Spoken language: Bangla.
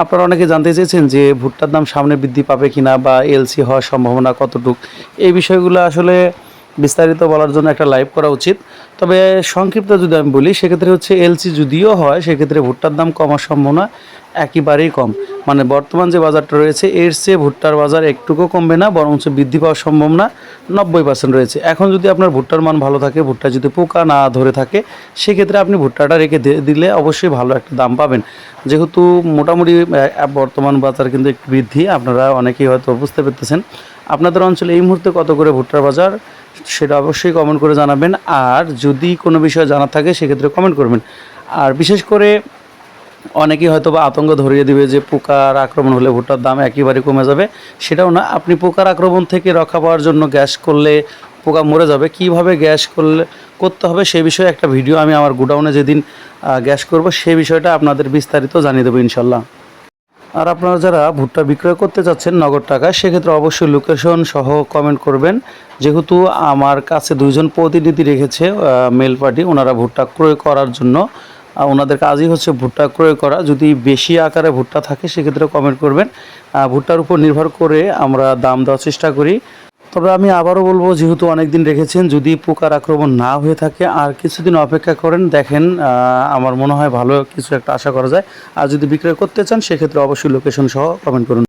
আপনারা অনেকে জানতে চেয়েছেন যে ভুট্টার দাম সামনে বৃদ্ধি পাবে কিনা বা এলসি হওয়ার সম্ভাবনা কতটুকু। এই বিষয়গুলো আসলে বিস্তারিত বলার জন্য একটা লাইভ করা উচিত। তবে সংক্ষিপ্ত যদি আমি বলি সেক্ষেত্রে হচ্ছে এলসি যদিও হয় সেক্ষেত্রে ভুট্টার দাম কমার সম্ভাবনা একেবারেই কম। মানে বর্তমান যে বাজারটা রয়েছে এর চেয়ে ভুট্টার বাজার একটুকুও কমবে না, বরঞ্চ বৃদ্ধি পাওয়ার সম্ভাবনা 90% রয়েছে। এখন যদি আপনার ভুট্টার মান ভালো থাকে, ভুট্টা যদি পোকা না ধরে থাকে, সেক্ষেত্রে আপনি ভুট্টাটা রেখে দিলে অবশ্যই ভালো একটা দাম পাবেন। যেহেতু মোটামুটি বর্তমান বাজার কিন্তু একটু বৃদ্ধি, আপনারা অনেকেই হয়তো বুঝতে পেরেছেন। আপনাদের অঞ্চলে এই মুহূর্তে কত করে ভুট্টার বাজার সেটা অবশ্যই কমেন্ট করে জানাবেন। আর যদি কোনো বিষয় জানা থাকে সেক্ষেত্রে কমেন্ট করবেন। আর বিশেষ করে অনেকেই হয়তো বা আতঙ্ক ধরিয়ে দিবে যে পোকার আক্রমণ হলে ভুট্টার দাম একেবারে কমে যাবে। সেটাও না, আপনি পোকার আক্রমণ থেকে রক্ষা পাওয়ার জন্য গ্যাস করলে পোকা মরে যাবে, কীভাবে গ্যাস করতে হবে সেই বিষয়ে একটা ভিডিও আমি আমার গোডাউনে যেদিন গ্যাস করব সেই বিষয়টা আপনাদের বিস্তারিত জানিয়ে দেবো ইনশাল্লাহ। আর আপনারা যারা ভুট্টা বিক্রয় করতে চাচ্ছেন নগদ টাকায়, সেক্ষেত্রে অবশ্যই লোকেশন সহ কমেন্ট করবেন। যেহেতু আমার কাছে দুইজন প্রতিনিধি রেখেছে মেল পার্টি, ওনারা ভুট্টা ক্রয় করার জন্য, ওনাদের কাজই হচ্ছে ভুট্টা ক্রয় করা। যদি বেশি আকারে ভুট্টা থাকে সেক্ষেত্রে কমেন্ট করবেন। ভুট্টার উপর নির্ভর করে আমরা দাম দেওয়ার চেষ্টা করি। তবে আমি আবারও বলবো, যেহেতু অনেক দিন রেখেছেন, যদি পোকার আক্রমণ না হয়ে থাকে আর কিছুদিন অপেক্ষা করেন, দেখেন আমার মনে হয় ভালো কিছু একটা আশা করা যায়। আর যদি বিক্রয় করতে চান সেক্ষেত্রে অবশ্যই লোকেশন সহ কমেন্ট করুন।